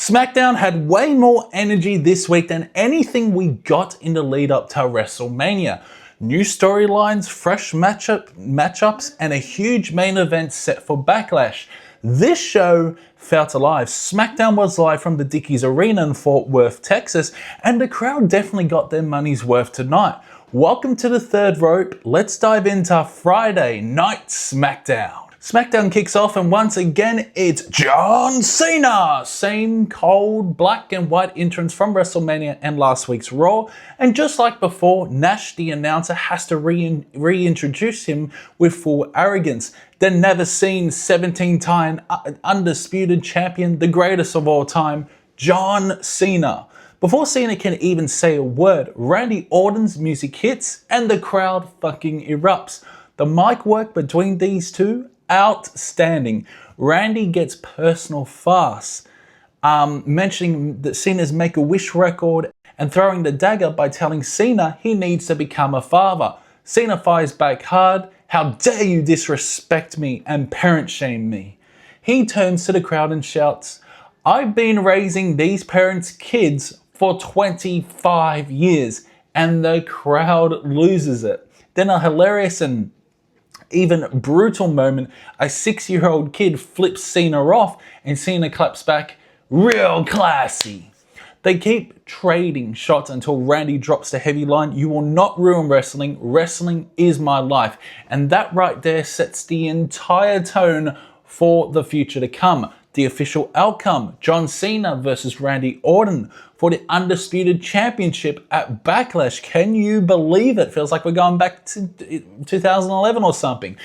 SmackDown had way more energy this week than anything we got in the lead up to WrestleMania. New storylines, fresh matchups, and a huge main event set for Backlash. This show felt alive. SmackDown was live from the Dickies Arena in Fort Worth, Texas, and the crowd definitely got their money's worth tonight. Welcome to the third rope. Let's dive into Friday Night SmackDown. SmackDown kicks off and once again it's John Cena! Same cold black and white entrance from WrestleMania and last week's Raw. And just like before, Nash the announcer has to reintroduce him with full arrogance. The never seen 17-time undisputed champion, the greatest of all time, John Cena. Before Cena can even say a word, Randy Orton's music hits and the crowd fucking erupts. The mic work between these two, outstanding. Randy gets personal fast, mentioning that Cena's Make-A-Wish record and throwing the dagger by telling Cena he needs to become a father. Cena fires back hard, "How dare you disrespect me and parent shame me." He turns to the crowd and shouts, "I've been raising these parents' kids for 25 years, and the crowd loses it. Then a hilarious and even brutal moment, a 6-year-old kid flips Cena off and Cena claps back, "Real classy." They keep trading shots until Randy drops the heavy line, "You will not ruin wrestling. Wrestling is my life." And that right there sets the entire tone for the future to come. The official outcome, John Cena versus Randy Orton for the Undisputed Championship at Backlash. Can you believe it? Feels like we're going back to 2011 or something.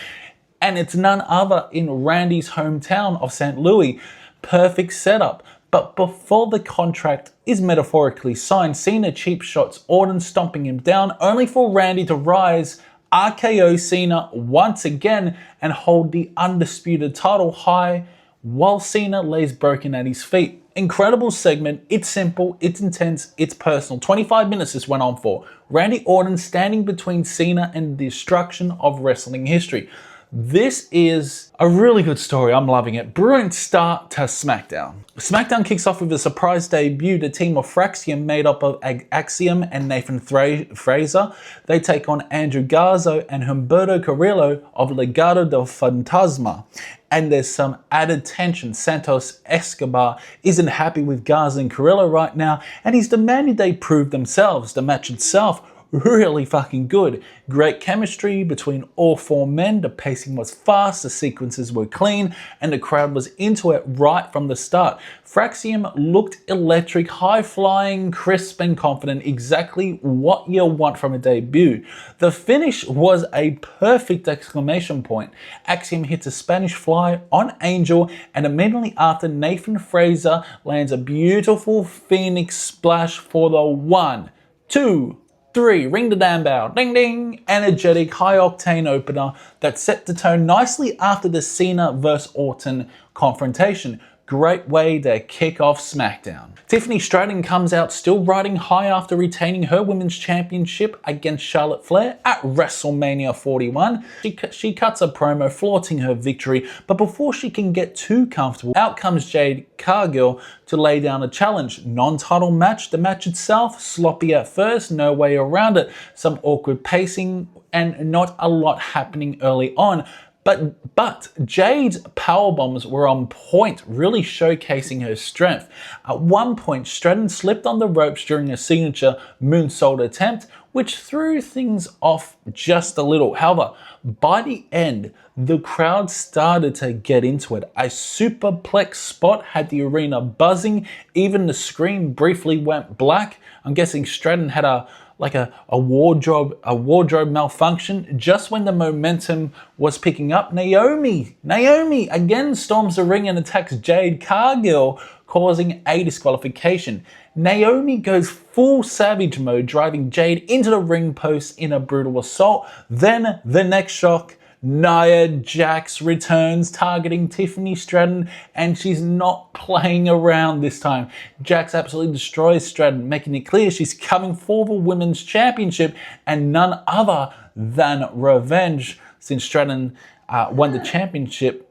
And it's none other in Randy's hometown of St. Louis. Perfect setup. But before the contract is metaphorically signed, Cena cheap shots Orton, stomping him down, only for Randy to rise, RKO Cena once again, and hold the Undisputed title high while Cena lays broken at his feet. Incredible segment. It's simple, it's intense, it's personal. 25 minutes this went on for. Randy Orton standing between Cena and the destruction of wrestling history. This is a really good story. I'm loving it. Brilliant start to SmackDown. SmackDown kicks off with a surprise debut. The team of Fraxiom, made up of Axiom and Nathan Fraser. They take on Andrew Garza and Humberto Carrillo of Legado Del Fantasma. And there's some added tension. Santos Escobar isn't happy with Garza and Carrillo right now, and he's demanding they prove themselves. The match itself, really fucking good. Great chemistry between all four men. The pacing was fast, the sequences were clean, and the crowd was into it right from the start. Fraxiom looked electric, high-flying, crisp and confident, exactly what you want from a debut. The finish was a perfect exclamation point. Axiom hits a Spanish fly on Angel, and immediately after, Nathan Fraser lands a beautiful Phoenix splash for the 1, 2, 3, ring the damn bell, ding ding, energetic, high-octane opener that set the tone nicely after the Cena vs. Orton confrontation. Great way to kick off SmackDown. Tiffany Stratton comes out still riding high after retaining her Women's Championship against Charlotte Flair at WrestleMania 41. She cuts a promo flaunting her victory, but before she can get too comfortable, out comes Jade Cargill to lay down a challenge. Non-title match. The match itself, sloppy at first, no way around it. Some awkward pacing and not a lot happening early on. But Jade's powerbombs were on point, really showcasing her strength. At one point, Stratton slipped on the ropes during a signature moonsault attempt, which threw things off just a little. However, by the end, the crowd started to get into it. A superplex spot had the arena buzzing. Even the screen briefly went black. I'm guessing Stratton had a wardrobe malfunction. Just when the momentum was picking up, Naomi again storms the ring and attacks Jade Cargill, causing a disqualification. Naomi goes full savage mode, driving Jade into the ring post in a brutal assault. Then the next shock, Nia Jax returns, targeting Tiffany Stratton, and she's not playing around this time. Jax absolutely destroys Stratton, making it clear she's coming for the Women's Championship and none other than revenge. Since Stratton won the championship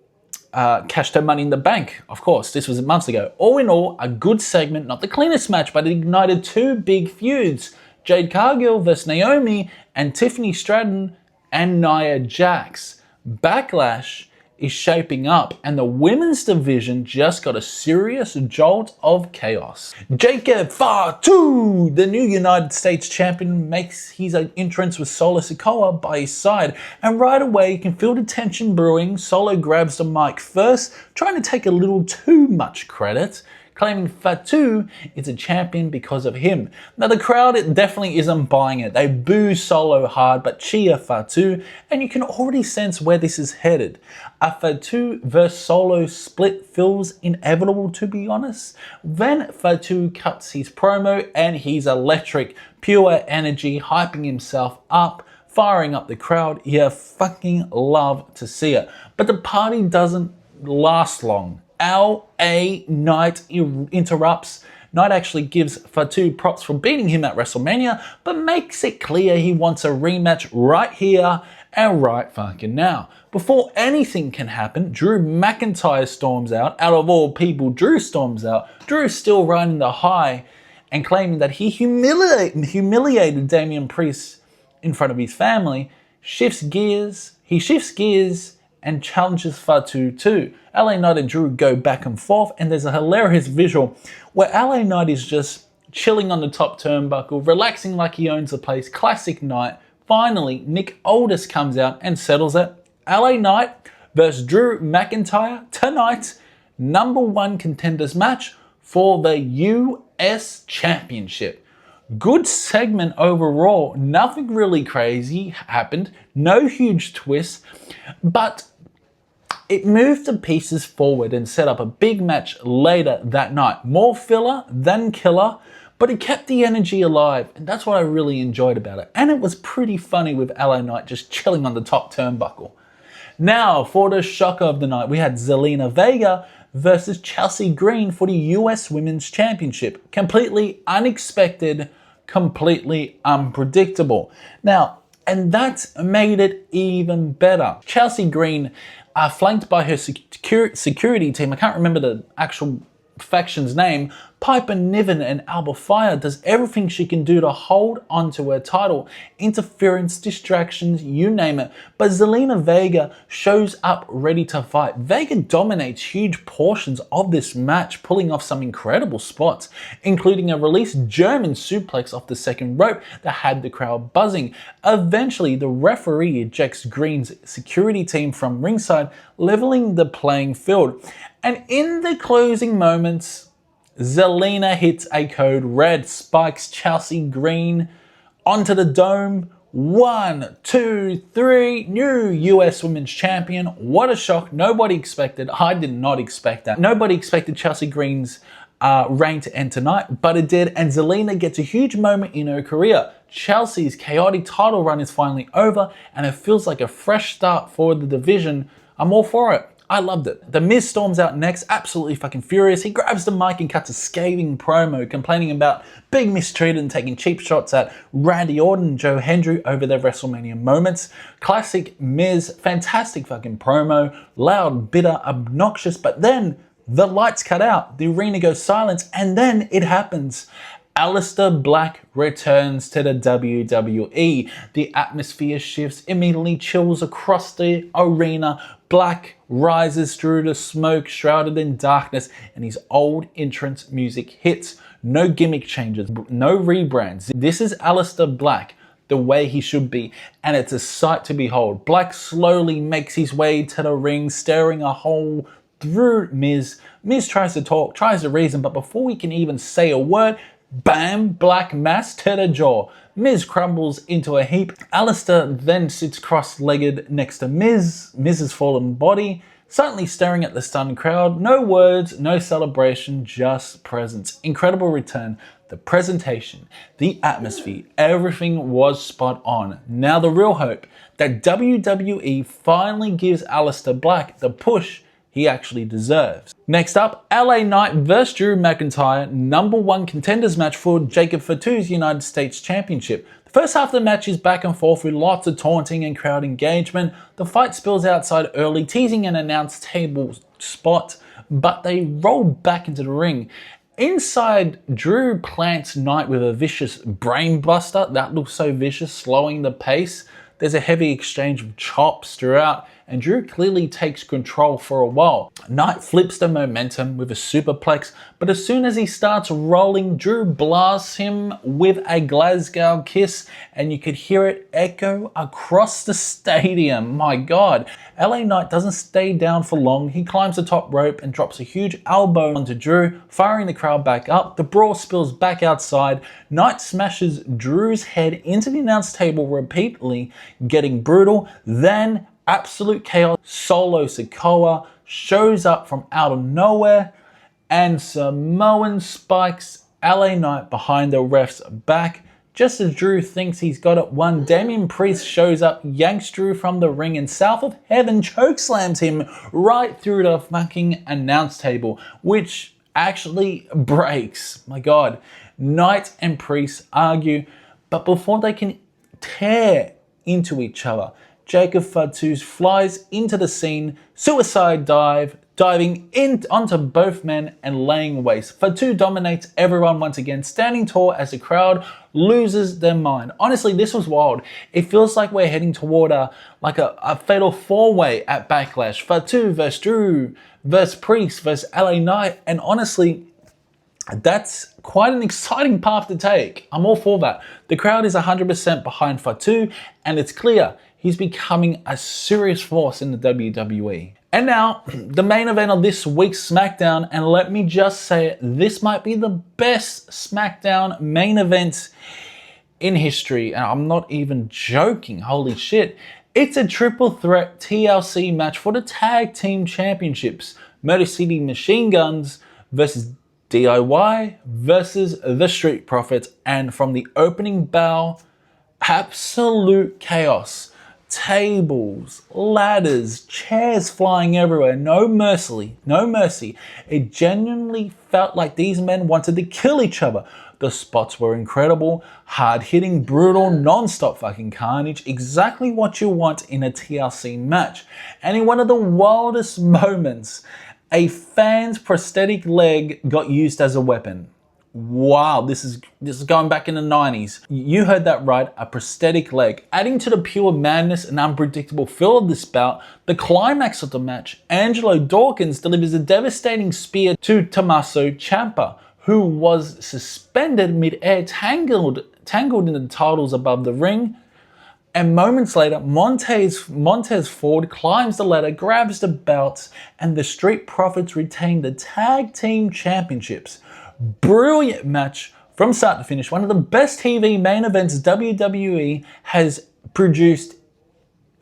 cashed her Money in the Bank. Of course, this was months ago. All in all, a good segment, not the cleanest match, but it ignited two big feuds. Jade Cargill versus Naomi, and Tiffany Stratton and Nia Jax. Backlash is shaping up, and the women's division just got a serious jolt of chaos. Fatu, the new United States champion, makes his entrance with Solo Sikoa by his side, and right away you can feel the tension brewing. Solo grabs the mic first, trying to take a little too much credit, claiming Fatu is a champion because of him. Now the crowd, it definitely isn't buying it. They boo Solo hard but cheer Fatu, and you can already sense where this is headed. A Fatu versus Solo split feels inevitable, to be honest. Then Fatu cuts his promo and he's electric, pure energy, hyping himself up, firing up the crowd. You fucking love to see it. But the party doesn't last long. LA Knight interrupts. Knight actually gives Fatu props for beating him at WrestleMania, but makes it clear he wants a rematch right here and right fucking now. Before anything can happen, Drew McIntyre storms out. Out of all people, Drew storms out. Drew's still riding the high and claiming that he humiliated Damian Priest in front of his family. He shifts gears and challenges Fatu too. LA Knight and Drew go back and forth, and there's a hilarious visual where LA Knight is just chilling on the top turnbuckle, relaxing like he owns the place. Classic Knight. Finally, Nick Aldis comes out and settles it. LA Knight versus Drew McIntyre tonight. #1 contenders match for the US Championship. Good segment overall. Nothing really crazy happened. No huge twists, but it moved the pieces forward and set up a big match later that night. More filler than killer, but it kept the energy alive, and that's what I really enjoyed about it. And it was pretty funny with LA Knight just chilling on the top turnbuckle. Now, for the shocker of the night, we had Zelina Vega versus Chelsea Green for the US Women's Championship. Completely unexpected, completely unpredictable. Now, and that made it even better. Chelsea Green, flanked by her security team, I can't remember the actual faction's name, Piper Niven and Alba Fire, does everything she can do to hold onto her title. Interference, distractions, you name it. But Zelina Vega shows up ready to fight. Vega dominates huge portions of this match, pulling off some incredible spots, including a released German suplex off the second rope that had the crowd buzzing. Eventually, the referee ejects Green's security team from ringside, leveling the playing field. And in the closing moments, Zelina hits a code red, spikes Chelsea Green onto the dome. 1, 2, 3, new US Women's Champion. What a shock. Nobody expected. I did not expect that. Nobody expected Chelsea Green's reign to end tonight, but it did, and Zelina gets a huge moment in her career. Chelsea's chaotic title run is finally over, and it feels like a fresh start for the division. I'm all for it. I loved it. The Miz storms out next, absolutely fucking furious. He grabs the mic and cuts a scathing promo, complaining about being mistreated and taking cheap shots at Randy Orton and Joe Hendry over their WrestleMania moments. Classic Miz, fantastic fucking promo, loud, bitter, obnoxious, but then the lights cut out, the arena goes silent, and then it happens. Aleister Black returns to the WWE. The atmosphere shifts, immediately chills across the arena. Black rises through the smoke, shrouded in darkness, and his old entrance music hits. No gimmick changes, no rebrands. This is Aleister Black, the way he should be, and it's a sight to behold. Black slowly makes his way to the ring, staring a hole through Miz. Miz tries to talk, tries to reason, but before he can even say a word, bam, Black mass to the jaw. Miz crumbles into a heap. Aleister then sits cross-legged next to Miz's fallen body, suddenly staring at the stunned crowd. No words, no celebration, just presence. Incredible return. The presentation, the atmosphere, everything was spot on. Now the real hope, that WWE finally gives Aleister Black the push he actually deserves. Next up, LA Knight vs Drew McIntyre, #1 contenders match for Jacob Fatu's United States Championship. The First half of the match is back and forth with lots of taunting and crowd engagement. The fight spills outside early, teasing an announce table spot, but they roll back into the ring. Inside, Drew plants Knight with a vicious brainbuster. That looks so vicious, slowing the pace. There's a heavy exchange of chops throughout, and Drew clearly takes control for a while. Knight flips the momentum with a superplex, but as soon as he starts rolling, Drew blasts him with a Glasgow kiss, and you could hear it echo across the stadium. My God. LA Knight doesn't stay down for long. He climbs the top rope and drops a huge elbow onto Drew, firing the crowd back up. The brawl spills back outside. Knight smashes Drew's head into the announce table repeatedly, getting brutal. Then absolute chaos. Solo Sikoa shows up from out of nowhere and Samoan spikes LA Knight behind the ref's back. Just as Drew thinks he's got it won, Damian Priest shows up, yanks Drew from the ring, and South of Heaven chokeslams him right through the fucking announce table, which actually breaks. My God. Knight and Priest argue, but before they can tear into each other, Jacob Fatu flies into the scene, suicide dive, diving in onto both men and laying waste. Fatu dominates everyone once again, standing tall as the crowd loses their mind. Honestly, this was wild. It feels like we're heading toward a fatal four-way at Backlash. Fatu versus Drew versus Priest versus LA Knight, and honestly, that's quite an exciting path to take. I'm all for that. The crowd is 100% behind Fatu, and it's clear he's becoming a serious force in the WWE. And now, the main event of this week's SmackDown, and let me just say it, this might be the best SmackDown main event in history, and I'm not even joking, holy shit. It's a triple threat TLC match for the Tag Team Championships. Motor City Machine Guns versus DIY versus the Street Profits, and from the opening bell, absolute chaos. Tables, ladders, chairs flying everywhere, no mercy, no mercy. It genuinely felt like these men wanted to kill each other. The spots were incredible, hard-hitting, brutal, non-stop fucking carnage, exactly what you want in a TLC match. And in one of the wildest moments, a fan's prosthetic leg got used as a weapon. Wow, this is going back in the 90s. You heard that right, a prosthetic leg. Adding to the pure madness and unpredictable feel of this bout, the climax of the match, Angelo Dawkins delivers a devastating spear to Tommaso Ciampa, who was suspended mid-air, tangled in the titles above the ring. And moments later, Montez Ford climbs the ladder, grabs the belts, and the Street Profits retain the Tag Team Championships. Brilliant match from start to finish. One of the best TV main events WWE has produced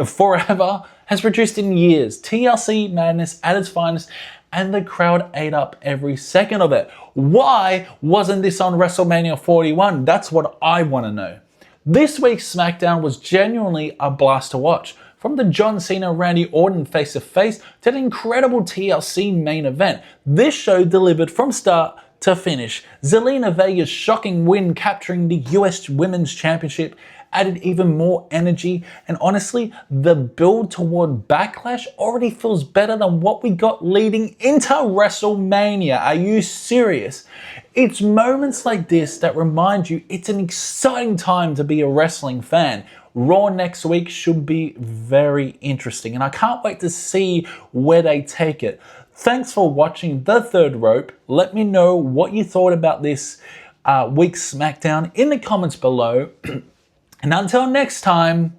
forever, has produced in years. TLC madness at its finest, and the crowd ate up every second of it. Why wasn't this on WrestleMania 41? That's what I want to know. This week's SmackDown was genuinely a blast to watch. From the John Cena Randy Orton face-to-face to the incredible TLC main event, this show delivered from start to finish. Zelina Vega's shocking win, capturing the US Women's Championship, added even more energy, and honestly, the build toward Backlash already feels better than what we got leading into WrestleMania. Are you serious? It's moments like this that remind you it's an exciting time to be a wrestling fan. Raw next week should be very interesting, and I can't wait to see where they take it. Thanks for watching The Third Rope. Let me know what you thought about this week's SmackDown in the comments below. And until next time,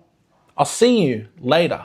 I'll see you later.